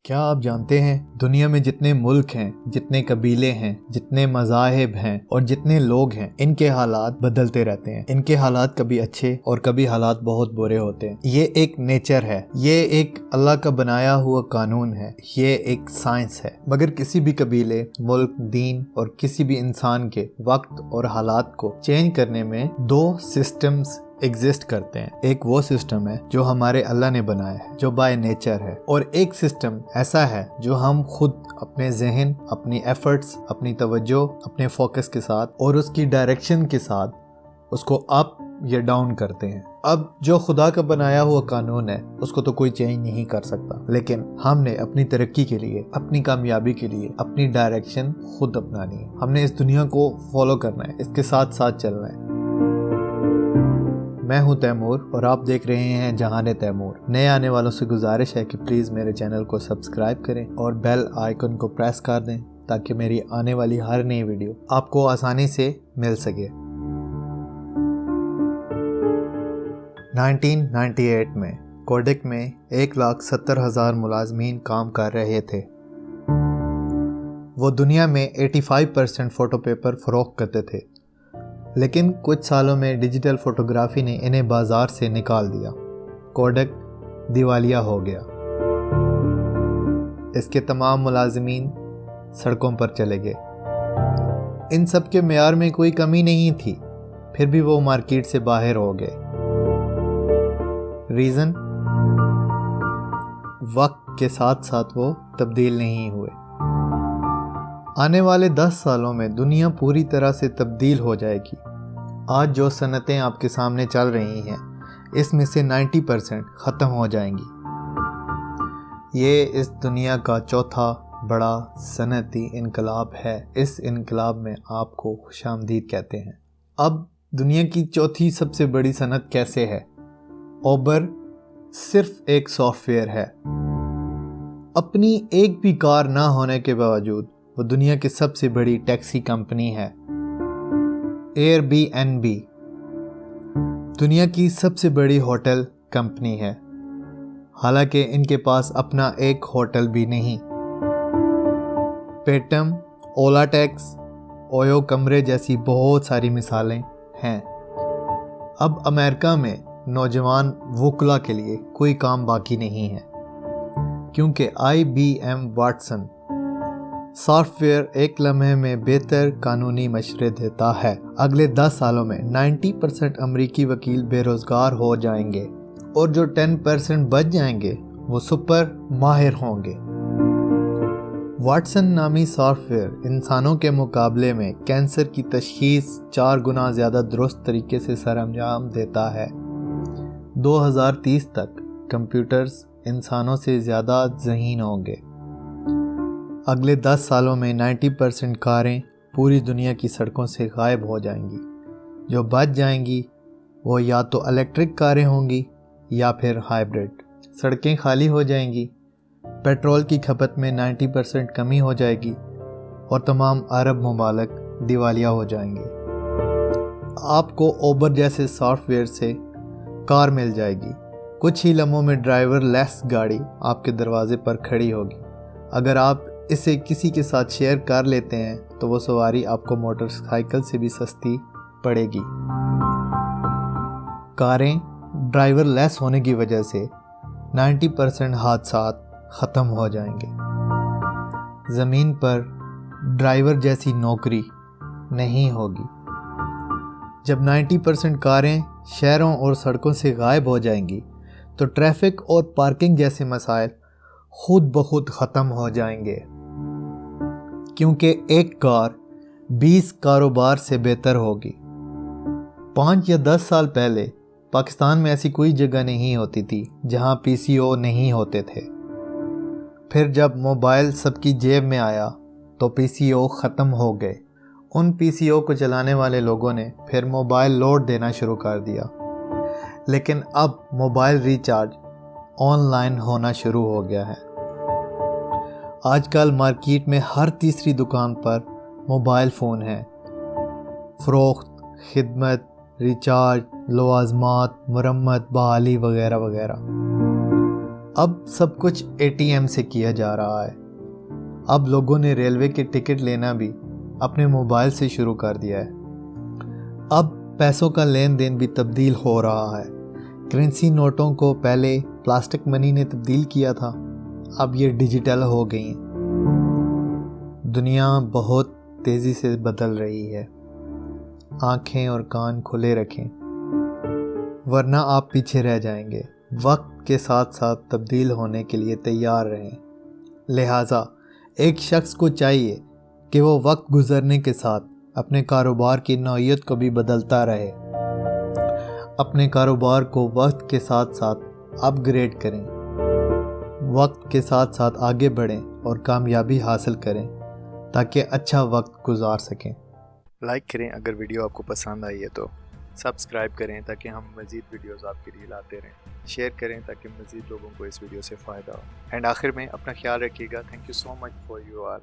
کیا آپ جانتے ہیں دنیا میں جتنے ملک ہیں، جتنے قبیلے ہیں، جتنے مذاہب ہیں اور جتنے لوگ ہیں، ان کے حالات بدلتے رہتے ہیں۔ ان کے حالات کبھی اچھے اور کبھی حالات بہت برے ہوتے ہیں۔ یہ ایک نیچر ہے، یہ ایک اللہ کا بنایا ہوا قانون ہے، یہ ایک سائنس ہے۔ مگر کسی بھی قبیلے، ملک، دین اور کسی بھی انسان کے وقت اور حالات کو چینج کرنے میں دو سسٹمز ایگزسٹ کرتے ہیں۔ ایک وہ سسٹم ہے جو ہمارے اللہ نے بنایا ہے، جو بائی نیچر ہے، اور ایک سسٹم ایسا ہے جو ہم خود اپنے ذہن، اپنی ایفرٹس، اپنی توجہ، اپنے فوکس کے ساتھ اور اس کی ڈائریکشن کے ساتھ اس کو اپ یا ڈاؤن کرتے ہیں۔ اب جو خدا کا بنایا ہوا قانون ہے اس کو تو کوئی چینج نہیں کر سکتا، لیکن ہم نے اپنی ترقی کے لیے، اپنی کامیابی کے لیے اپنی ڈائریکشن خود اپنانی ہے۔ ہم نے اس دنیا کو فالو کرنا ہے، اس کے ساتھ ساتھ چلنا ہے۔ میں ہوں تیمور اور آپ دیکھ رہے ہیں جہان تیمور۔ نئے آنے والوں سے گزارش ہے کہ پلیز میرے چینل کو سبسکرائب کریں اور بیل آئیکن کو پریس کر دیں تاکہ میری آنے والی ہر نئی ویڈیو آپ کو آسانی سے مل سکے۔ 1998 میں کوڈک میں 1,70,000 ملازمین کام کر رہے تھے۔ وہ دنیا میں 85% فوٹو پیپر فروخت کرتے تھے، لیکن کچھ سالوں میں ڈیجیٹل فوٹوگرافی نے انہیں بازار سے نکال دیا۔ کوڈک دیوالیہ ہو گیا۔ اس کے تمام ملازمین سڑکوں پر چلے گئے۔ ان سب کے معیار میں کوئی کمی نہیں تھی، پھر بھی وہ مارکیٹ سے باہر ہو گئے۔ ریزن؟ وقت کے ساتھ ساتھ وہ تبدیل نہیں ہوئے۔ آنے والے 10 سالوں میں دنیا پوری طرح سے تبدیل ہو جائے گی۔ آج جو صنعتیں آپ کے سامنے چل رہی ہیں، اس میں سے 90% ختم ہو جائیں گی۔ یہ اس دنیا کا چوتھا بڑا صنعتی انقلاب ہے۔ اس انقلاب میں آپ کو خوش آمدید کہتے ہیں۔ اب دنیا کی چوتھی سب سے بڑی صنعت کیسے ہے؟ اوبر صرف ایک سافٹ ویئر ہے۔ اپنی ایک بھی کار نہ ہونے کے باوجود وہ دنیا کی سب سے بڑی ٹیکسی کمپنی ہے۔ ایئر بی این بی دنیا کی سب سے بڑی ہوٹل کمپنی ہے، حالانکہ ان کے پاس اپنا ایک ہوٹل بھی نہیں۔ پیٹم، اولا ٹیکس، اویو کمرے جیسی بہت ساری مثالیں ہیں۔ اب امریکہ میں نوجوان وکلا کے لیے کوئی کام باقی نہیں ہے، کیونکہ I B M Watson software ایک لمحے میں بہتر قانونی مشورے دیتا ہے۔ اگلے 10 سالوں میں 90% امریکی وکیل بے روزگار ہو جائیں گے، اور جو 10% بچ جائیں گے وہ سپر ماہر ہوں گے۔ واٹسن نامی سافٹ ویئر انسانوں کے مقابلے میں کینسر کی تشخیص 4 گنا زیادہ درست طریقے سے سر انجام دیتا ہے۔ 2030 تک کمپیوٹرز انسانوں سے زیادہ ذہین ہوں گے۔ اگلے 10 سالوں میں 90% کاریں پوری دنیا کی سڑکوں سے غائب ہو جائیں گی۔ جو بچ جائیں گی وہ یا تو الیکٹرک کاریں ہوں گی یا پھر ہائبرڈ۔ سڑکیں خالی ہو جائیں گی، پیٹرول کی کھپت میں 90% کمی ہو جائے گی، اور تمام عرب ممالک دیوالیہ ہو جائیں گے۔ آپ کو اوبر جیسے سافٹ ویئر سے کار مل جائے گی۔ کچھ ہی لمحوں میں ڈرائیور لیس گاڑی آپ کے دروازے پر کھڑی ہوگی۔ اگر آپ اسے کسی کے ساتھ شیئر کر لیتے ہیں تو وہ سواری آپ کو موٹر سائیکل سے بھی سستی پڑے گی۔ کاریں ڈرائیور لیس ہونے کی وجہ سے 90% حادثات ختم ہو جائیں گے۔ زمین پر ڈرائیور جیسی نوکری نہیں ہوگی۔ جب 90% کاریں شہروں اور سڑکوں سے غائب ہو جائیں گی تو ٹریفک اور پارکنگ جیسے مسائل خود بخود ختم ہو جائیں گے، کیونکہ ایک کار 20 کاروبار سے بہتر ہوگی۔ 5 یا 10 سال پہلے پاکستان میں ایسی کوئی جگہ نہیں ہوتی تھی جہاں پی سی او نہیں ہوتے تھے۔ پھر جب موبائل سب کی جیب میں آیا تو پی سی او ختم ہو گئے۔ ان پی سی او کو چلانے والے لوگوں نے پھر موبائل لوڈ دینا شروع کر دیا، لیکن اب موبائل ریچارج آن لائن ہونا شروع ہو گیا ہے۔ آج کل مارکیٹ میں ہر تیسری دکان پر موبائل فون ہے۔ فروخت، خدمت، ریچارج، لوازمات، مرمت، بحالی وغیرہ وغیرہ۔ اب سب کچھ ATM سے کیا جا رہا ہے۔ اب لوگوں نے ریلوے کے ٹکٹ لینا بھی اپنے موبائل سے شروع کر دیا ہے۔ اب پیسوں کا لین دین بھی تبدیل ہو رہا ہے۔ کرنسی نوٹوں کو پہلے پلاسٹک منی نے تبدیل کیا تھا، اب یہ ڈیجیٹل ہو گئی ہیں۔ دنیا بہت تیزی سے بدل رہی ہے۔ آنکھیں اور کان کھلے رکھیں، ورنہ آپ پیچھے رہ جائیں گے۔ وقت کے ساتھ ساتھ تبدیل ہونے کے لیے تیار رہیں۔ لہٰذا ایک شخص کو چاہیے کہ وہ وقت گزرنے کے ساتھ اپنے کاروبار کی نوعیت کو بھی بدلتا رہے، اپنے کاروبار کو وقت کے ساتھ ساتھ اپ گریڈ کریں، وقت کے ساتھ ساتھ آگے بڑھیں اور کامیابی حاصل کریں تاکہ اچھا وقت گزار سکیں۔ لائک کریں اگر ویڈیو آپ کو پسند آئی ہے تو، سبسکرائب کریں تاکہ ہم مزید ویڈیوز آپ کے لیے لاتے رہیں، شیئر کریں تاکہ مزید لوگوں کو اس ویڈیو سے فائدہ ہو، اینڈ آخر میں اپنا خیال رکھیے گا۔ Thank you so much for you all.